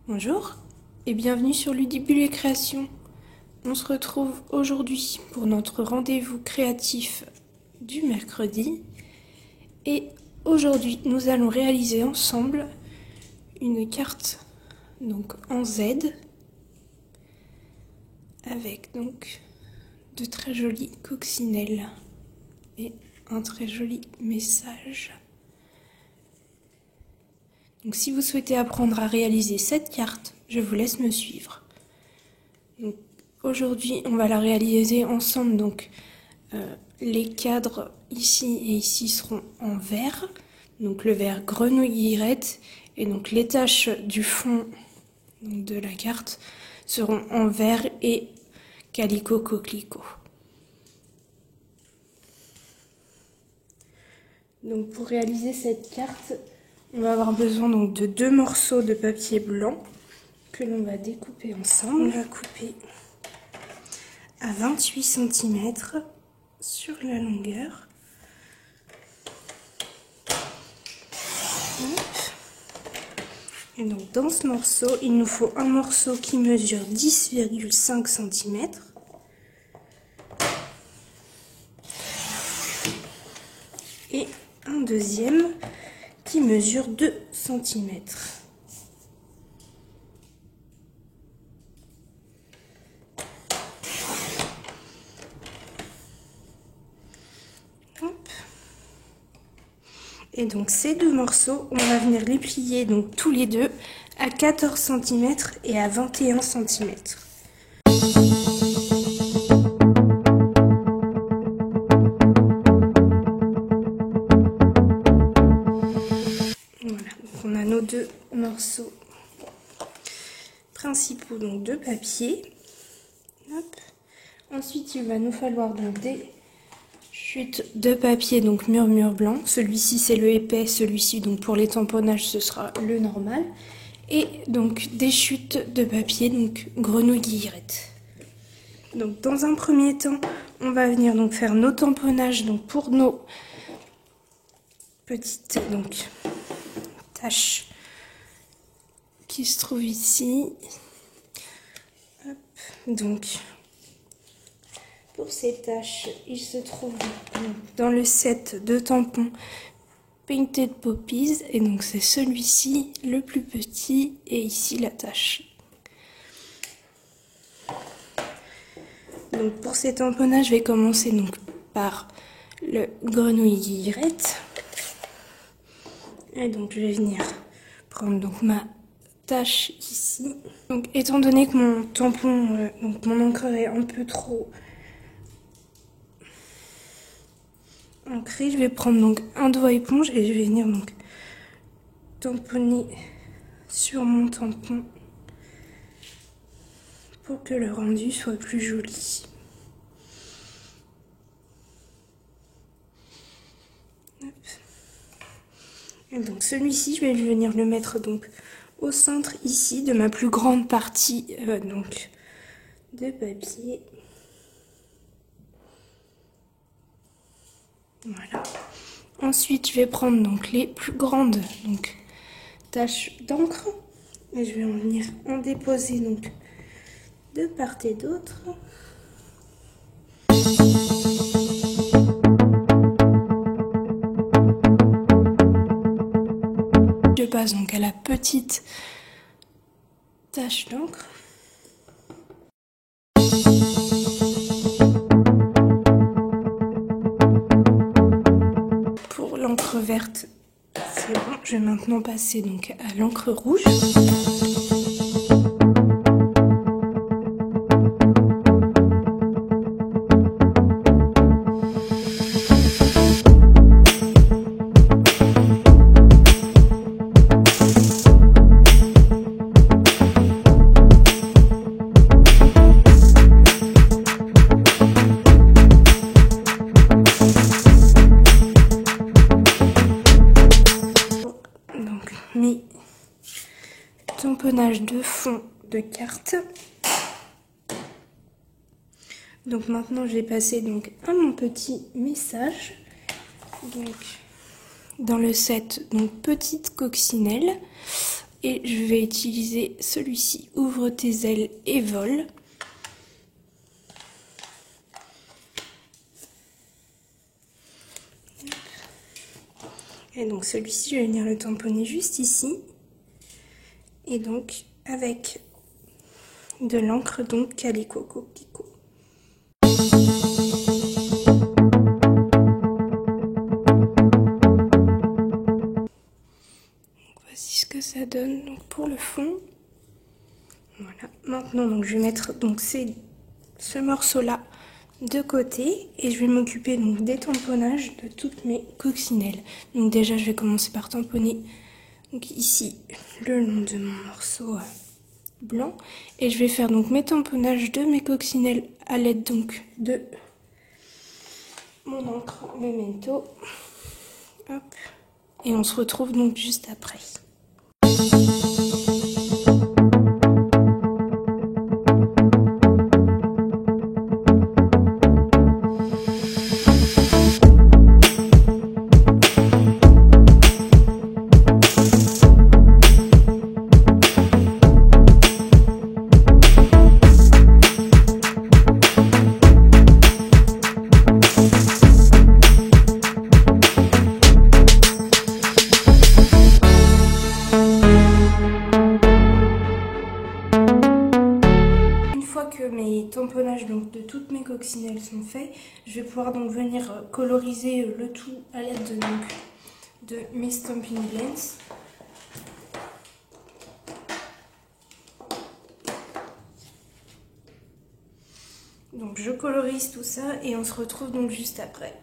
Bonjour et bienvenue sur Ludibule Création. On se retrouve aujourd'hui pour notre rendez-vous créatif du mercredi. Et aujourd'hui, nous allons réaliser ensemble une carte donc en Z avec donc de très jolies coccinelles et un très joli message. Donc si vous souhaitez apprendre à réaliser cette carte, je vous laisse me suivre. Donc aujourd'hui, on va la réaliser ensemble. Donc les cadres ici et ici seront en vert. Donc le vert grenouille-guillerette et donc les taches du fond de la carte seront en vert et calico coquelicot. Donc pour réaliser cette carte, on va avoir besoin donc de 2 morceaux de papier blanc que l'on va découper ensemble. On va couper à 28 cm sur la longueur. Et donc dans ce morceau, il nous faut un morceau qui mesure 10,5 cm. Et un deuxième qui mesure 2 cm. Et donc ces 2 morceaux, on va venir les plier donc tous les deux à 14 cm et à 21 cm. Voilà, donc on a nos 2 morceaux principaux donc de papier. Hop. Ensuite, il va nous falloir donc des chutes de papier, donc murmure blanc. Celui-ci c'est le épais, celui-ci donc pour les tamponnages ce sera le normal. Et donc des chutes de papier, donc grenouille-guillerette. Donc dans un premier temps, on va venir donc faire nos tamponnages donc pour nos petites donc taches qui se trouvent ici. Hop, donc pour ces taches, il se trouve dans le set de tampons Painted Poppies. Et donc c'est celui-ci, le plus petit, et ici la tache. Donc pour ces tamponnages, je vais commencer donc par le grenouille-guillerette. Et donc je vais venir prendre donc ma tache ici. Donc étant donné que mon tampon, donc mon encreur est un peu trop ancré, je vais prendre donc un doigt éponge et je vais venir donc tamponner sur mon tampon pour que le rendu soit plus joli. Hop. Et donc celui-ci, je vais venir le mettre donc au centre ici de ma plus grande partie donc de papier. Voilà. Ensuite, je vais prendre donc les plus grandes donc taches d'encre et je vais en venir en déposer donc de part et d'autre. Je passe donc à la petite tache d'encre. Pour l'encre verte, c'est bon. Je vais maintenant passer donc à l'encre rouge. Mes tamponnages de fond de carte. Donc maintenant je vais passer donc à mon petit message. Donc dans le set donc petite coccinelle et je vais utiliser celui-ci, ouvre tes ailes et vole. Et donc celui-ci, je vais venir le tamponner juste ici. Et donc avec de l'encre donc Calico Coquelicot. Voici ce que ça donne donc pour le fond. Voilà. Maintenant donc je vais mettre donc ce morceau là de côté et je vais m'occuper donc des tamponnages de toutes mes coccinelles. Donc déjà je vais commencer par tamponner donc ici le long de mon morceau blanc et je vais faire donc mes tamponnages de mes coccinelles à l'aide donc de mon encre Memento. Hop. Et on se retrouve donc juste après. Mes tamponnages donc de toutes mes coccinelles sont faits, je vais pouvoir donc venir coloriser le tout à l'aide de mes Stampin' Blends. Donc je colorise tout ça et on se retrouve donc juste après.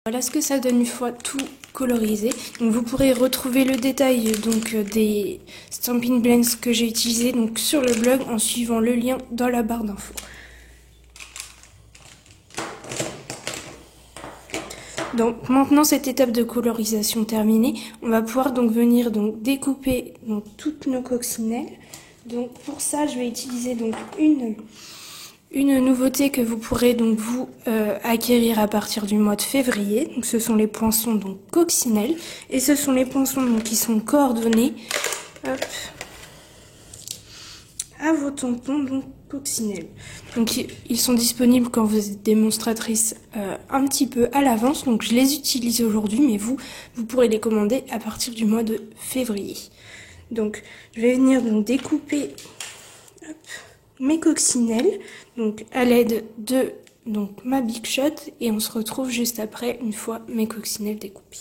Voilà ce que ça donne une fois tout colorisé. Donc vous pourrez retrouver le détail donc des Stampin' Blends que j'ai utilisés donc sur le blog en suivant le lien dans la barre d'infos. Donc maintenant cette étape de colorisation terminée, on va pouvoir donc venir donc découper donc toutes nos coccinelles. Donc pour ça je vais utiliser donc une nouveauté que vous pourrez donc vous acquérir à partir du mois de février. Donc ce sont les poinçons donc coccinelles et ce sont les poinçons donc qui sont coordonnés à vos tampons donc coccinelles. Donc ils sont disponibles quand vous êtes démonstratrice un petit peu à l'avance. Donc je les utilise aujourd'hui, mais vous pourrez les commander à partir du mois de février. Donc je vais venir donc découper mes coccinelles donc à l'aide de donc ma Big Shot et on se retrouve juste après une fois mes coccinelles découpées.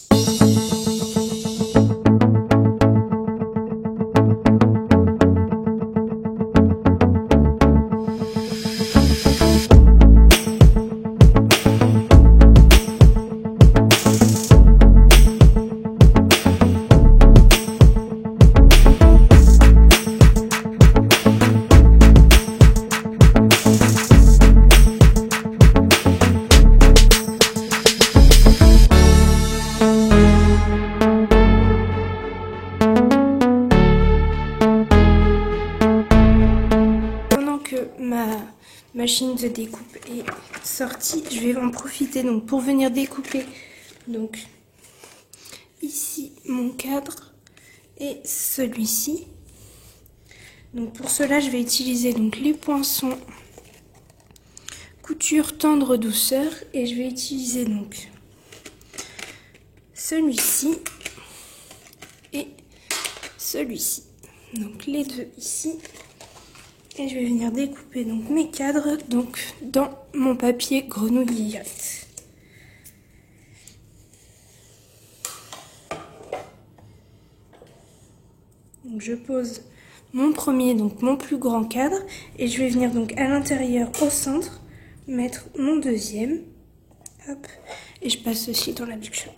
machine de découpe est sortie. Je vais en profiter donc pour venir découper donc ici mon cadre et celui-ci. Donc pour cela, je vais utiliser donc les poinçons couture tendre douceur et je vais utiliser donc celui-ci et celui-ci. Donc les deux ici. Et je vais venir découper donc mes cadres donc dans mon papier grenouille guillotte. Donc je pose mon premier, donc mon plus grand cadre, et je vais venir donc à l'intérieur au centre mettre mon deuxième. Hop, et je passe ceci dans la Big Shot.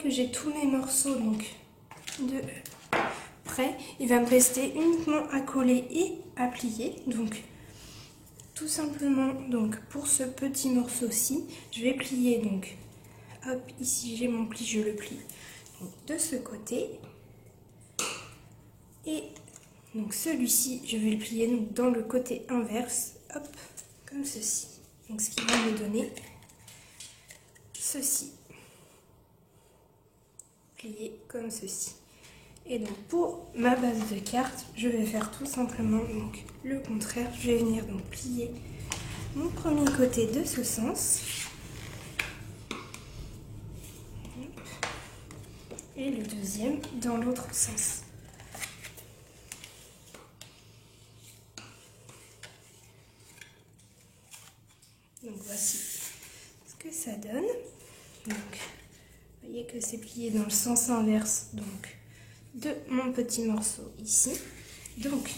J'ai tous mes morceaux donc de prêt, il va me rester uniquement à coller et à plier. Donc tout simplement donc pour ce petit morceau-ci, je vais plier donc hop, ici j'ai mon pli, je le plie donc, de ce côté et donc celui-ci je vais le plier donc, dans le côté inverse, hop, comme ceci. Donc ce qui va me donner ceci. Comme ceci. Et donc pour ma base de carte, je vais faire tout simplement donc le contraire. Je vais venir donc plier mon premier côté de ce sens et le deuxième dans l'autre sens. Donc voici ce que ça donne. Donc vous voyez que c'est plié dans le sens inverse donc de mon petit morceau ici. Donc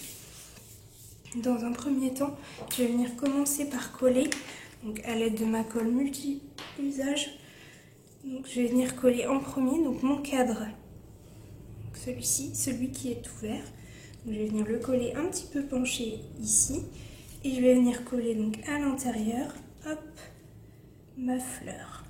dans un premier temps, je vais venir commencer par coller donc à l'aide de ma colle multi-usage. Donc je vais venir coller en premier donc mon cadre, celui-ci, celui qui est ouvert. Donc, je vais venir le coller un petit peu penché ici et je vais venir coller donc à l'intérieur, hop, ma fleur.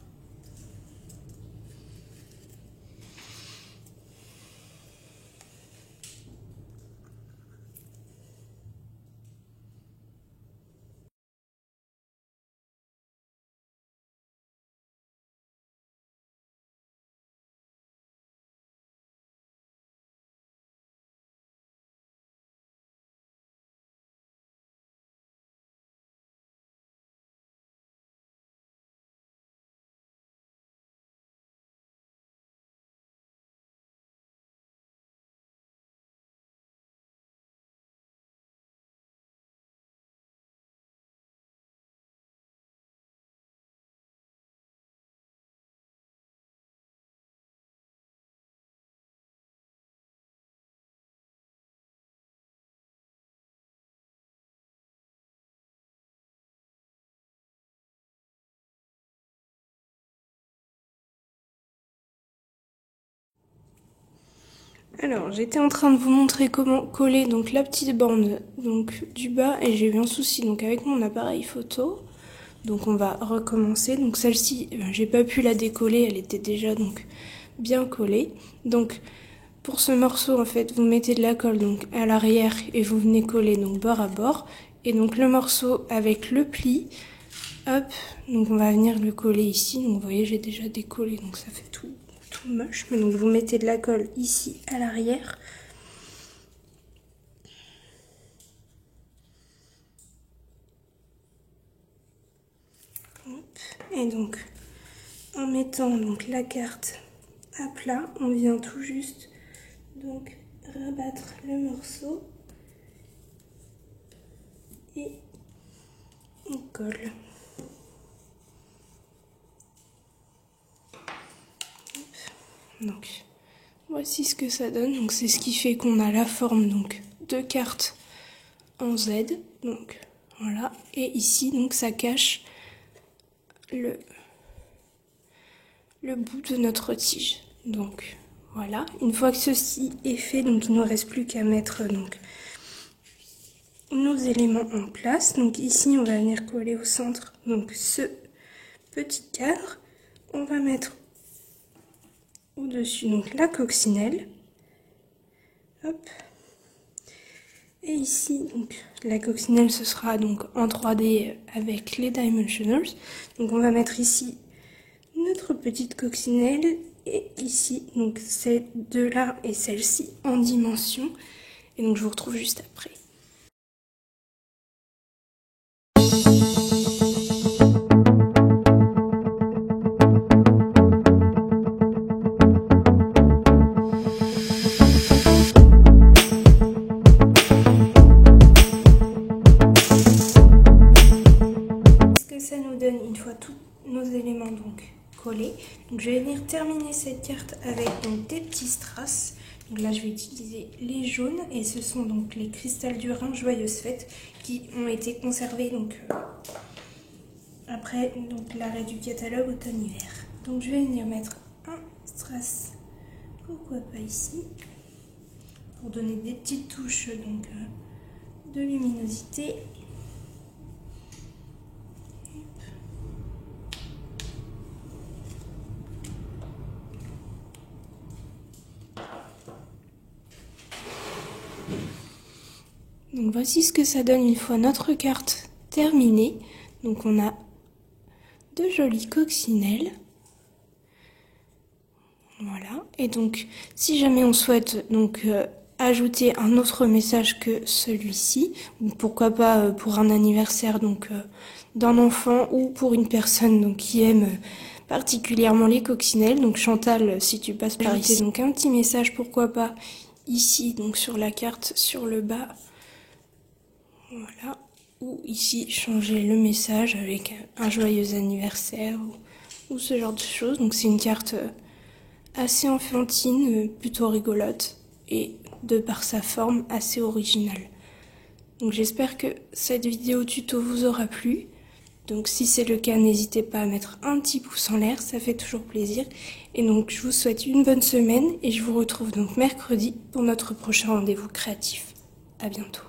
Alors, j'étais en train de vous montrer comment coller donc la petite bande donc du bas et j'ai eu un souci donc avec mon appareil photo. Donc on va recommencer. Donc celle-ci, j'ai pas pu la décoller, elle était déjà donc bien collée. Donc pour ce morceau en fait, vous mettez de la colle donc à l'arrière et vous venez coller donc bord à bord. Et donc le morceau avec le pli, hop, donc on va venir le coller ici. Donc vous voyez, j'ai déjà décollé donc ça fait tout moche, mais donc vous mettez de la colle ici à l'arrière. Et donc en mettant donc la carte à plat, on vient tout juste donc rabattre le morceau et on colle. Donc voici ce que ça donne. Donc c'est ce qui fait qu'on a la forme donc de carte en Z. Donc voilà. Et ici donc ça cache le bout de notre tige. Donc voilà. Une fois que ceci est fait, donc il ne nous reste plus qu'à mettre donc nos éléments en place. Donc ici on va venir coller au centre donc ce petit cadre. on va mettre au-dessus donc la coccinelle. Hop. Et ici, donc, la coccinelle, ce sera donc en 3D avec les Dimensionals. Donc on va mettre ici notre petite coccinelle et ici, donc ces deux-là et celle-ci en dimension. Et donc je vous retrouve juste après. Ça nous donne une fois tous nos éléments donc collés. Donc je vais venir terminer cette carte avec donc des petits strass. Donc là je vais utiliser les jaunes et ce sont donc les cristals du Rhin Joyeuse Fête qui ont été conservés donc après donc l'arrêt du catalogue automne-hiver. Donc je vais venir mettre un strass, pourquoi pas ici, pour donner des petites touches donc de luminosité. Donc voici ce que ça donne une fois notre carte terminée. Donc on a de jolies coccinelles. Voilà. Et donc si jamais on souhaite donc ajouter un autre message que celui-ci, ou pourquoi pas pour un anniversaire donc d'un enfant ou pour une personne donc qui aime particulièrement les coccinelles. Donc Chantal, si tu passes par ici, donc un petit message, pourquoi pas ici donc sur la carte sur le bas. Voilà, ou ici changer le message avec un joyeux anniversaire ou ce genre de choses. Donc c'est une carte assez enfantine, plutôt rigolote et de par sa forme assez originale. Donc j'espère que cette vidéo tuto vous aura plu. Donc si c'est le cas, n'hésitez pas à mettre un petit pouce en l'air, ça fait toujours plaisir. Et donc je vous souhaite une bonne semaine et je vous retrouve donc mercredi pour notre prochain rendez-vous créatif. À bientôt.